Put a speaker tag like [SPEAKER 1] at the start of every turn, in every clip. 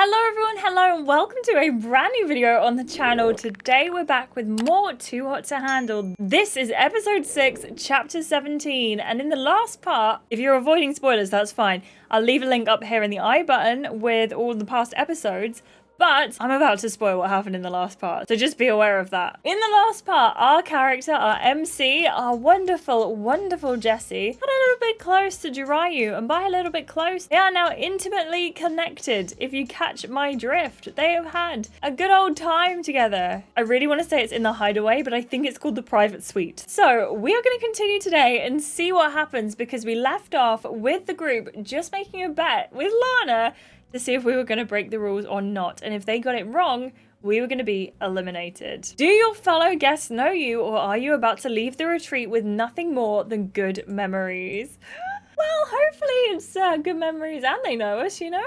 [SPEAKER 1] Hello everyone, hello and welcome to a brand new video on the channel. Today we're back with more Too Hot to Handle. This is episode 6, chapter 17, and in the last part, if you're avoiding spoilers, that's fine. I'll leave a link up here in the I button with all the past episodes. But I'm about to spoil what happened in the last part, so just be aware of that. In the last part, our character, our MC, our wonderful, wonderful Jessie, got a little bit close to Jiraiya, and by a little bit close, they are now intimately connected. If you catch my drift, they have had a good old time together. I really want to say it's in the hideaway, but I think it's called the private suite. So we are going to continue today and see what happens because we left off with the group just making a bet with Lana to see if we were going to break the rules or not. And if they got it wrong, we were going to be eliminated. Do your fellow guests know you, or are you about to leave the retreat with nothing more than good memories? Well, hopefully it's good memories and they know us, you know?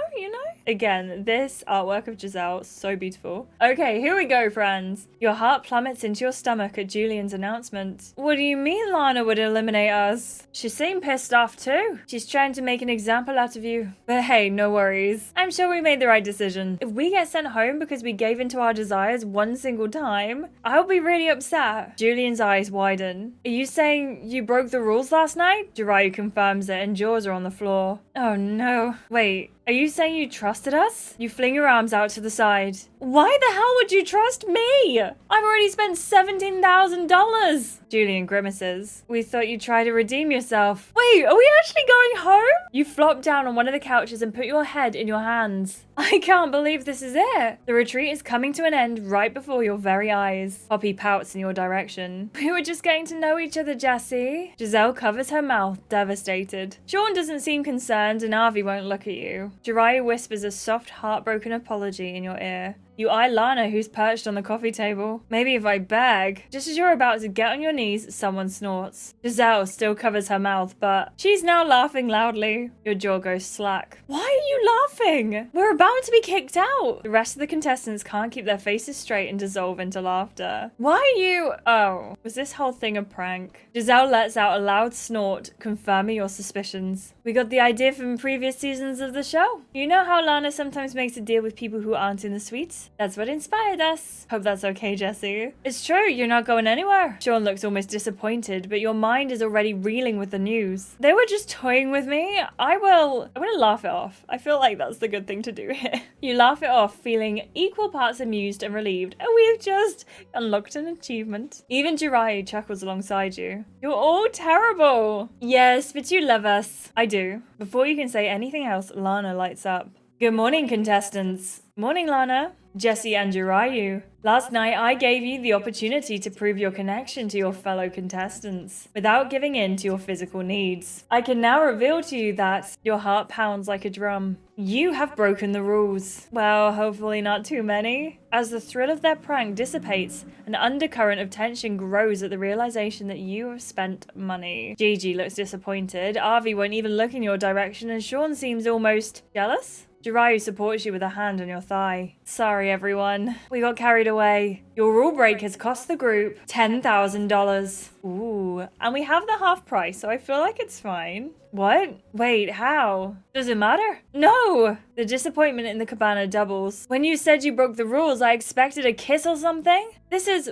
[SPEAKER 1] Again, this artwork of Giselle, so beautiful. Okay, here we go, friends. Your heart plummets into your stomach at Julian's announcement. What do you mean Lana would eliminate us? She seemed pissed off too. She's trying to make an example out of you. But hey, no worries. I'm sure we made the right decision. If we get sent home because we gave in to our desires one single time, I'll be really upset. Julian's eyes widen. Are you saying you broke the rules last night? Jiraiya confirms it and jaws are on the floor. Oh no. Wait, are you saying you trusted us? You fling your arms out to the side. Why the hell would you trust me? I've already spent $17,000. Julian grimaces. We thought you'd try to redeem yourself. Wait, are we actually going home? You flop down on one of the couches and put your head in your hands. I can't believe this is it. The retreat is coming to an end right before your very eyes. Poppy pouts in your direction. We were just getting to know each other, Jessie. Giselle covers her mouth, devastated. Sean doesn't seem concerned and Avi won't look at you. Jiraiya whispers a soft, heartbroken apology in your ear. You eye Lana, who's perched on the coffee table. Maybe if I beg. Just as you're about to get on your knees, someone snorts. Giselle still covers her mouth, but she's now laughing loudly. Your jaw goes slack. Why are you laughing? We're about to be kicked out. The rest of the contestants can't keep their faces straight and dissolve into laughter. Why are you... Oh, was this whole thing a prank? Giselle lets out a loud snort, confirming your suspicions. We got the idea from previous seasons of the show. You know how Lana sometimes makes a deal with people who aren't in the suites? That's what inspired us. Hope that's okay, Jessie. It's true, you're not going anywhere. Sean looks almost disappointed, but your mind is already reeling with the news. They were just toying with me. I'm gonna laugh it off. I feel like that's the good thing to do here. You laugh it off, feeling equal parts amused and relieved. And we've just unlocked an achievement. Even Jiraiya chuckles alongside you. You're all terrible. Yes, but you love us. I do. Before you can say anything else, Lana lights up. Good morning, contestants. Morning, Lana. Jessie and Jiraiya. Last night, I gave you the opportunity to prove your connection to your fellow contestants without giving in to your physical needs. I can now reveal to you that your heart pounds like a drum. You have broken the rules. Well, hopefully not too many. As the thrill of their prank dissipates, an undercurrent of tension grows at the realization that you have spent money. Gigi looks disappointed. Avi won't even look in your direction, and Sean seems almost jealous. Jiraiya supports you with a hand on your thigh. Sorry, everyone. We got carried away. Your rule break has cost the group $10,000. Ooh, and we have the half price, so I feel like it's fine. What? Wait, how? Does it matter? No! The disappointment in the cabana doubles. When you said you broke the rules, I expected a kiss or something?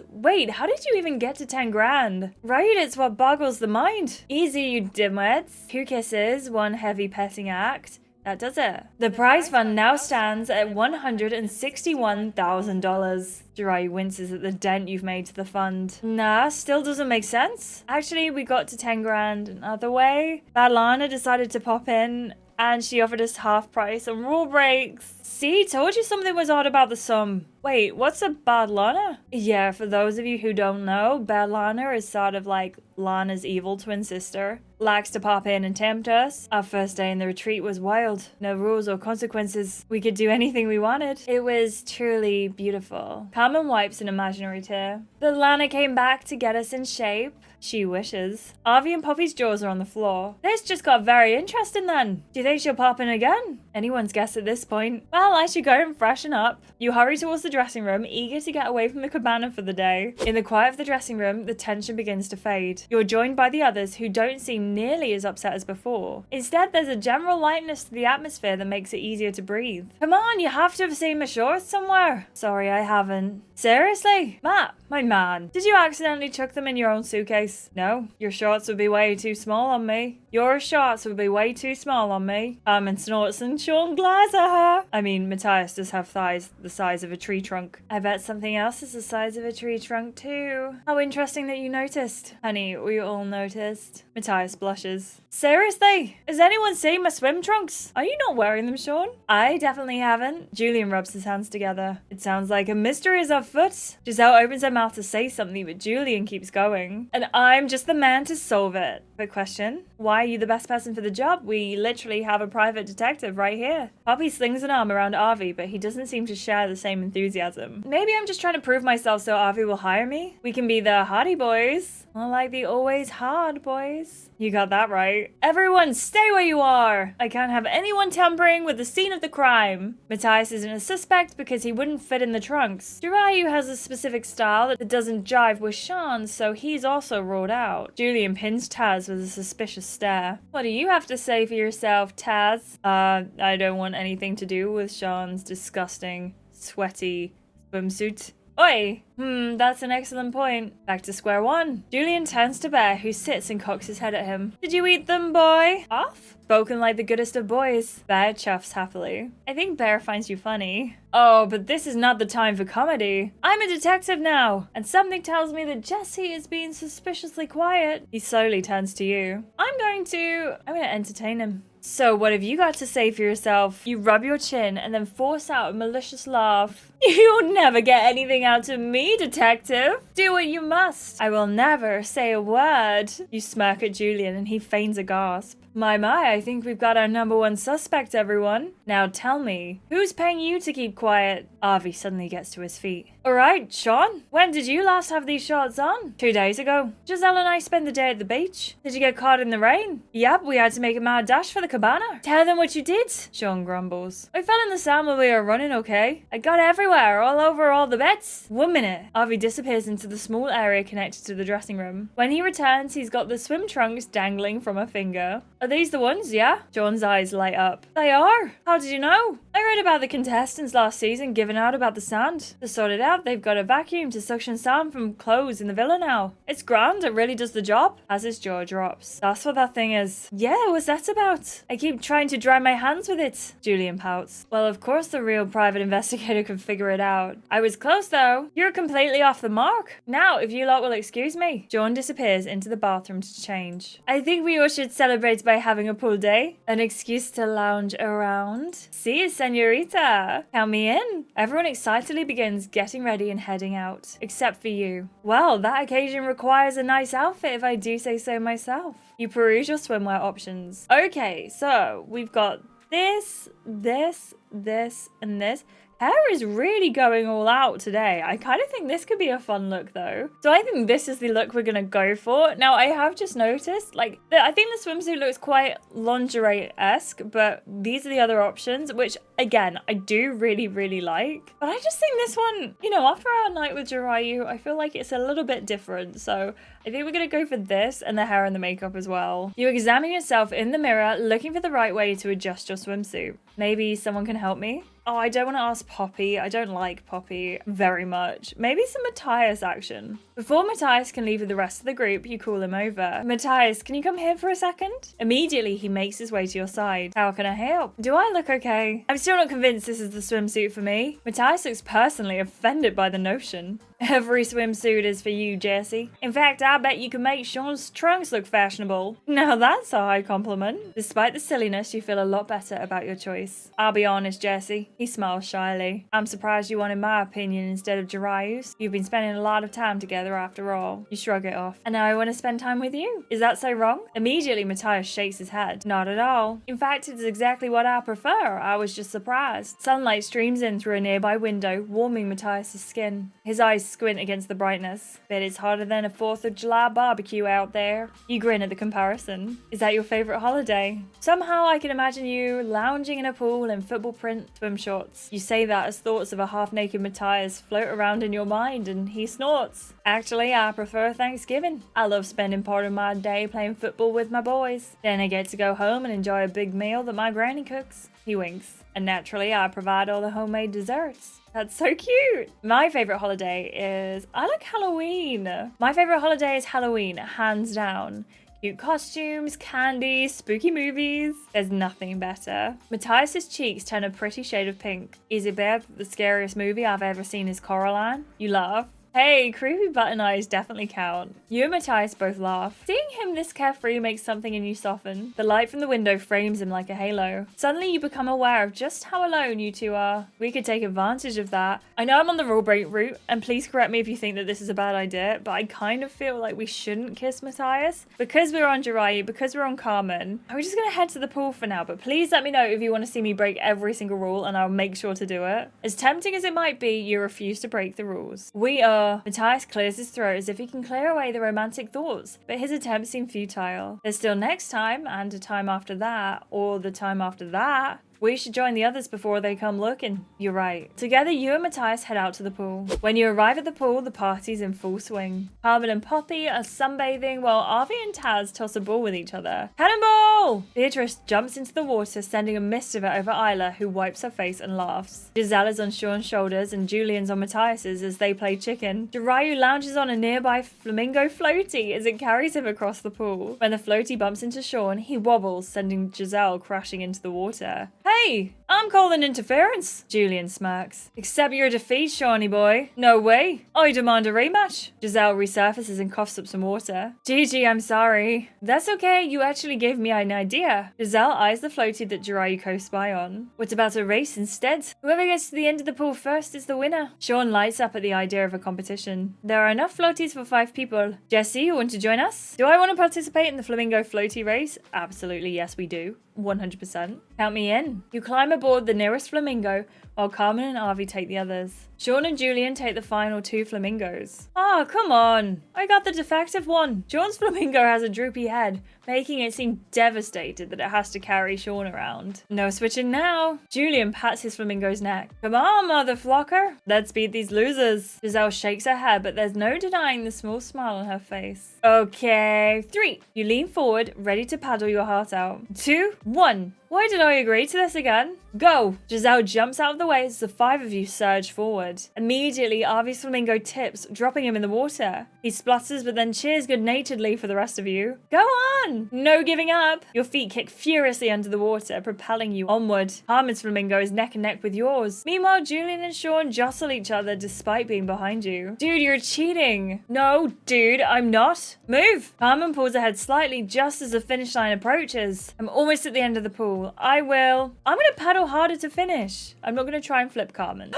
[SPEAKER 1] Wait, how did you even get to 10 grand? Right, it's what boggles the mind. Easy, you dimwits. 2 kisses, 1 heavy petting act. That does it. The prize fund now stands at $161,000. Jiraiya winces at the dent you've made to the fund. Nah, still doesn't make sense. Actually, we got to 10 grand another way. Bad Lana decided to pop in and she offered us half price on rule breaks. See, told you something was odd about the sum. Wait, what's a Bad Lana? Yeah, for those of you who don't know, Bad Lana is sort of like Lana's evil twin sister. Likes to pop in and tempt us. Our first day in the retreat was wild. No rules or consequences. We could do anything we wanted. It was truly beautiful. Carmen wipes an imaginary tear. The Lana came back to get us in shape. She wishes. Avi and Poppy's jaws are on the floor. This just got very interesting then. Do you think she'll pop in again? Anyone's guess at this point. Well, I should go and freshen up. You hurry towards the dressing room, eager to get away from the cabana for the day. In the quiet of the dressing room, the tension begins to fade. You're joined by the others who don't seem nearly as upset as before. Instead, there's a general lightness to the atmosphere that makes it easier to breathe. Come on, you have to have seen my shorts somewhere. Sorry, I haven't. Seriously? Matt, my man, did you accidentally chuck them in your own suitcase? No, your shorts would be way too small on me. Your shorts would be way too small on me. And snorts and Sean glares at her. I mean, Matias does have thighs the size of a tree trunk. I bet something else is the size of a tree trunk too. How interesting that you noticed. Honey, we all noticed. Matias blushes. Seriously? Has anyone seen my swim trunks? Are you not wearing them, Sean? I definitely haven't. Julian rubs his hands together. It sounds like a mystery is afoot. Giselle opens her mouth to say something, but Julian keeps going. And I'm just the man to solve it. Quick question. Why are you the best person for the job? We literally have a private detective right here. Poppy slings an arm around Avi, but he doesn't seem to share the same enthusiasm. Maybe I'm just trying to prove myself so Avi will hire me? We can be the hardy boys. More like the always hard boys. You got that right. Everyone stay where you are. I can't have anyone tampering with the scene of the crime. Matias isn't a suspect because he wouldn't fit in the trunks. Jirayu has a specific style that doesn't jive with Sean's, so he's also ruled out. Julian pins Taz with a suspicious stare. What do you have to say for yourself, Taz? I don't want anything to do with Sean's disgusting, sweaty swimsuit. Oi! That's an excellent point. Back to square one. Julian turns to Bear, who sits and cocks his head at him. Did you eat them, boy? Off? Spoken like the goodest of boys. Bear chuffs happily. I think Bear finds you funny. Oh, but this is not the time for comedy. I'm a detective now, and something tells me that Jesse is being suspiciously quiet. He slowly turns to you. I'm going to entertain him. So what have you got to say for yourself? You rub your chin and then force out a malicious laugh. You'll never get anything out of me, detective. Do what you must. I will never say a word. You smirk at Julian and he feigns a gasp. My, I think we've got our number one suspect, everyone. Now tell me, who's paying you to keep quiet? Avi suddenly gets to his feet. All right, Sean, when did you last have these shorts on? 2 days ago. Giselle and I spent the day at the beach. Did you get caught in the rain? Yep, we had to make a mad dash for the cabana. Tell them what you did, Sean grumbles. I fell in the sand while we were running, okay? I got everywhere, all over all the beds. 1 minute. Avi disappears into the small area connected to the dressing room. When he returns, he's got the swim trunks dangling from a finger. Are these the ones, yeah? Sean's eyes light up. They are. How did you know? I read about the contestants last season giving out about the sand. To sort it out, they've got a vacuum to suction sand from clothes in the villa now. It's grand, it really does the job. As his jaw drops. That's what that thing is. Yeah, what's that about? I keep trying to dry my hands with it. Julian pouts. Well, of course the real private investigator could figure it out. I was close though. You're completely off the mark. Now, if you lot will excuse me. Sean disappears into the bathroom to change. I think we all should celebrate by having a pool day. An excuse to lounge around. See, senorita. Count me in. Everyone excitedly begins getting ready and heading out. Except for you. Well, that occasion requires a nice outfit if I do say so myself. You peruse your swimwear options. Okay, so we've got this, and this. Hair is really going all out today. I kind of think this could be a fun look though. So I think this is the look we're gonna go for. Now I have just noticed, I think the swimsuit looks quite lingerie-esque, but these are the other options, which again, I do really, really like. But I just think this one, after our night with Jirayu, I feel like it's a little bit different. So I think we're gonna go for this and the hair and the makeup as well. You examine yourself in the mirror, looking for the right way to adjust your swimsuit. Maybe someone can help me? Oh, I don't want to ask Poppy. I don't like Poppy very much. Maybe some Matias action. Before Matias can leave with the rest of the group, you call him over. Matias, can you come here for a second? Immediately, he makes his way to your side. How can I help? Do I look okay? I'm still not convinced this is the swimsuit for me. Matias looks personally offended by the notion. Every swimsuit is for you, Jesse. In fact, I bet you can make Sean's trunks look fashionable. Now that's a high compliment. Despite the silliness, you feel a lot better about your choice. I'll be honest, Jesse. He smiles shyly. I'm surprised you wanted my opinion instead of Jiraiya's. You've been spending a lot of time together after all. You shrug it off. And now I want to spend time with you. Is that so wrong? Immediately, Matias shakes his head. Not at all. In fact, it's exactly what I prefer. I was just surprised. Sunlight streams in through a nearby window, warming Matias' skin. His eyes squint against the brightness. Bet it's hotter than a 4th of July barbecue out there. You grin at the comparison. Is that your favorite holiday? Somehow I can imagine you lounging in a pool in football print swim shorts shots. You say that as thoughts of a half-naked Matias float around in your mind and he snorts. Actually, I prefer Thanksgiving. I love spending part of my day playing football with my boys. Then I get to go home and enjoy a big meal that my granny cooks. He winks. And naturally, I provide all the homemade desserts. That's so cute. My favorite holiday is, I like Halloween. My favorite holiday is Halloween, hands down. Cute costumes, candy, spooky movies. There's nothing better. Matias's cheeks turn a pretty shade of pink. Is it bad that the scariest movie I've ever seen is Coraline? You laugh. Hey, creepy button eyes definitely count. You and Matias both laugh. Seeing him this carefree makes something in you soften. The light from the window frames him like a halo. Suddenly you become aware of just how alone you two are. We could take advantage of that. I know I'm on the rule break route, and please correct me if you think that this is a bad idea, but I kind of feel like we shouldn't kiss Matias. Because we're on Jiraiya, because we're on Carmen, we're just gonna head to the pool for now, but please let me know if you want to see me break every single rule, and I'll make sure to do it. As tempting as it might be, you refuse to break the rules. We are... Matias clears his throat as if he can clear away the romantic thoughts, but his attempts seem futile. There's still next time, and a time after that, or the time after that. We should join the others before they come looking. You're right. Together, you and Matias head out to the pool. When you arrive at the pool, the party's in full swing. Carmen and Poppy are sunbathing while Avi and Taz toss a ball with each other. Cannonball! Beatrice jumps into the water, sending a mist of it over Isla, who wipes her face and laughs. Giselle is on Sean's shoulders and Julian's on Matias's as they play chicken. Jiraiya lounges on a nearby Flamingo Floatie as it carries him across the pool. When the floatie bumps into Sean, he wobbles, sending Giselle crashing into the water. Hey, I'm calling interference, Julian smirks. Accept your defeat, Shawnee boy. No way. I demand a rematch. Giselle resurfaces and coughs up some water. Gigi, I'm sorry. That's okay, you actually gave me an idea. Giselle eyes the floatie that Jiraiya coasts by on. What about a race instead? Whoever gets to the end of the pool first is the winner. Sean lights up at the idea of a competition. There are enough floaties for 5 people. Jesse, you want to join us? Do I want to participate in the Flamingo Floatie race? Absolutely, yes we do. 100%. Count me in. You climb aboard the nearest flamingo while Carmen and Avi take the others. Sean and Julian take the final 2 flamingos. Oh, come on. I got the defective one. Sean's flamingo has a droopy head, making it seem devastated that it has to carry Sean around. No switching now. Julian pats his flamingo's neck. Come on, mother flocker. Let's beat these losers. Giselle shakes her head, but there's no denying the small smile on her face. Okay, 3. You lean forward, ready to paddle your heart out. 2, 1. Why did I agree to this again? Go! Giselle jumps out of the way as the 5 of you surge forward. Immediately, Avi's flamingo tips, dropping him in the water. He splutters but then cheers good-naturedly for the rest of you. Go on! No giving up! Your feet kick furiously under the water, propelling you onward. Carmen's flamingo is neck and neck with yours. Meanwhile, Julian and Sean jostle each other despite being behind you. Dude, you're cheating! No, dude, I'm not. Move! Carmen pulls ahead slightly just as the finish line approaches. I'm almost at the end of the pool. I'm gonna paddle harder to finish. I'm not gonna try and flip Carmen.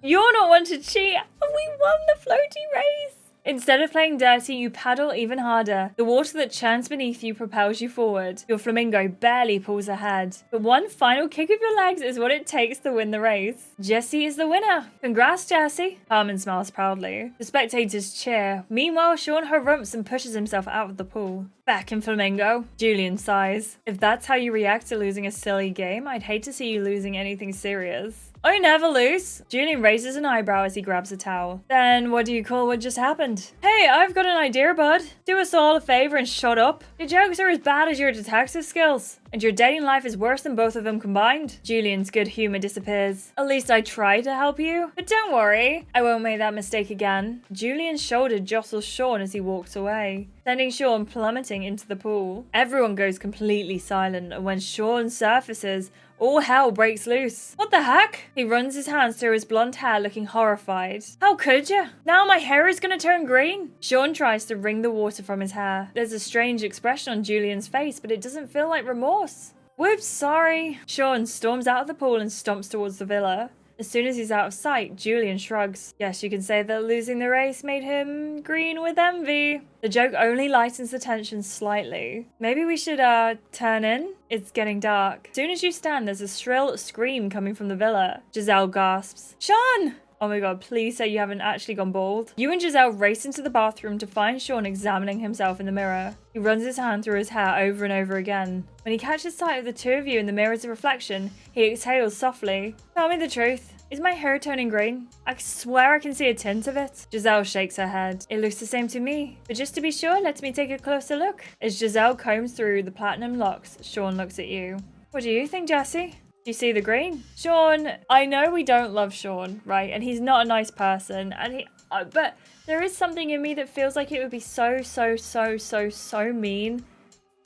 [SPEAKER 1] You're not one to cheat. We won the floaty race. Instead of playing dirty, you paddle even harder. The water that churns beneath you propels you forward. Your flamingo barely pulls ahead. But one final kick of your legs is what it takes to win the race. Jessie is the winner. Congrats, Jessie. Carmen smiles proudly. The spectators cheer. Meanwhile, Sean harumps and pushes himself out of the pool. Back in Flamingo. Julian sighs. If that's how you react to losing a silly game, I'd hate to see you losing anything serious. I never lose. Julian raises an eyebrow as he grabs a towel. Then what do you call what just happened? Hey, I've got an idea, bud. Do us all a favor and shut up. Your jokes are as bad as your detective skills. And your dating life is worse than both of them combined. Julian's good humor disappears. At least I tried to help you. But don't worry, I won't make that mistake again. Julian's shoulder jostles Sean as he walks away, sending Sean plummeting into the pool. Everyone goes completely silent, and when Sean surfaces, all hell breaks loose. What the heck? He runs his hands through his blonde hair, looking horrified. How could you? Now my hair is gonna turn green. Sean tries to wring the water from his hair. There's a strange expression on Julian's face, but it doesn't feel like remorse. Whoops, sorry. Sean storms out of the pool and stomps towards the villa. As soon as he's out of sight, Julian shrugs. Yes, you can say that losing the race made him green with envy. The joke only lightens the tension slightly. Maybe we should, turn in? It's getting dark. As soon as you stand, there's a shrill scream coming from the villa. Giselle gasps. Sean! Oh my god, please say you haven't actually gone bald. You and Giselle race into the bathroom to find Sean examining himself in the mirror. He runs his hand through his hair over and over again. When he catches sight of the two of you in the mirror's reflection, he exhales softly. Tell me the truth. Is my hair turning green? I swear I can see a tint of it. Giselle shakes her head. It looks the same to me. But just to be sure, let me take a closer look. As Giselle combs through the platinum locks, Sean looks at you. What do you think, Jessie? Do you see the green? Sean, I know we don't love Sean, right? And he's not a nice person. And but there is something in me that feels like it would be so mean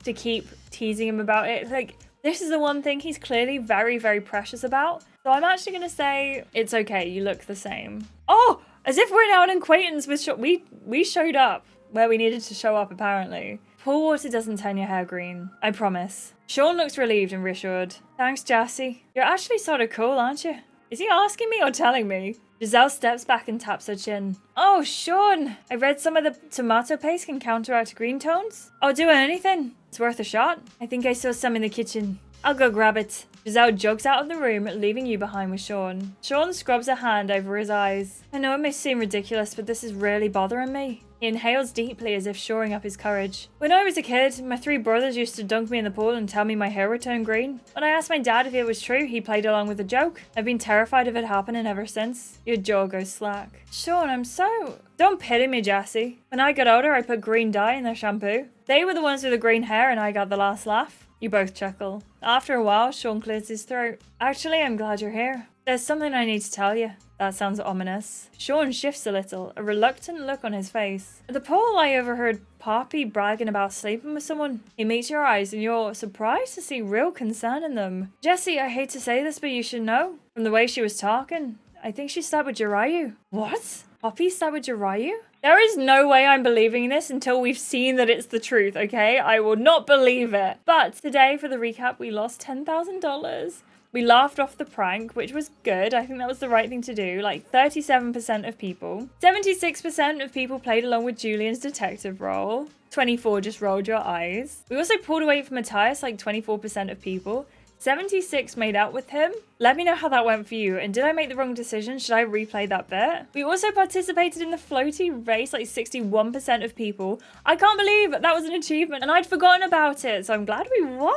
[SPEAKER 1] to keep teasing him about it. Like, this is the one thing he's clearly very, very precious about. So I'm actually going to say, it's okay, you look the same. Oh, as if we're now an acquaintance with Sean. We showed up where we needed to show up, apparently. Pool water doesn't turn your hair green. I promise. Sean looks relieved and reassured. Thanks, Jessie. You're actually sort of cool, aren't you? Is he asking me or telling me? Giselle steps back and taps her chin. Oh, Sean. I read some of the tomato paste can counteract green tones. I'll do anything. It's worth a shot. I think I saw some in the kitchen. I'll go grab it. Giselle jogs out of the room, leaving you behind with Sean. Sean scrubs a hand over his eyes. I know it may seem ridiculous, but this is really bothering me. He inhales deeply as if shoring up his courage. When I was a kid, my 3 brothers used to dunk me in the pool and tell me my hair would turn green. When I asked my dad if it was true, he played along with the joke. I've been terrified of it happening ever since. Your jaw goes slack. Sean, I'm so... Don't pity me, Jessie. When I got older, I put green dye in their shampoo. They were the ones with the green hair and I got the last laugh. You both chuckle. After a while, Sean clears his throat. Actually, I'm glad you're here. There's something I need to tell you. That sounds ominous. Sean shifts a little, a reluctant look on his face. At the pool, I overheard Poppy bragging about sleeping with someone. He meets your eyes and you're surprised to see real concern in them. Jessie, I hate to say this, but you should know. From the way she was talking, I think she slept with Jirayu. What? Poppy slept with Jirayu? There is no way I'm believing this until we've seen that it's the truth, okay? I will not believe it. But today, for the recap, we lost $10,000. We laughed off the prank, which was good. I think that was the right thing to do. Like 37% of people. 76% of people played along with Julian's detective role. 24 just rolled your eyes. We also pulled away from Matias, like 24% of people. 76 made out with him. Let me know how that went for you. And did I make the wrong decision? Should I replay that bit? We also participated in the floatie race, like 61% of people. I can't believe that was an achievement and I'd forgotten about it. So I'm glad we won.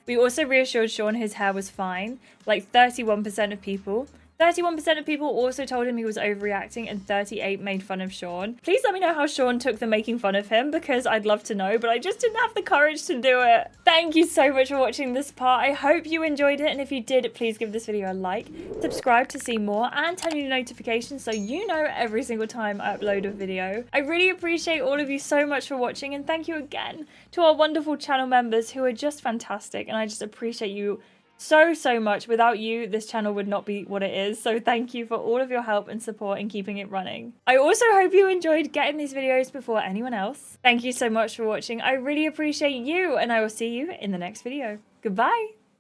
[SPEAKER 1] We also reassured Sean his hair was fine, like 31% of people. 31% of people also told him he was overreacting and 38 made fun of Sean. Please let me know how Sean took the making fun of him because I'd love to know, but I just didn't have the courage to do it. Thank you so much for watching this part. I hope you enjoyed it, and if you did, please give this video a like, subscribe to see more, and turn on your notifications so you know every single time I upload a video. I really appreciate all of you so much for watching, and thank you again to our wonderful channel members who are just fantastic, and I just appreciate you so much. Without you, this channel would not be what it is. So thank you for all of your help and support in keeping it running. I also hope you enjoyed getting these videos before anyone else. Thank you so much for watching. I really appreciate you, and I will see you in the next video. Goodbye.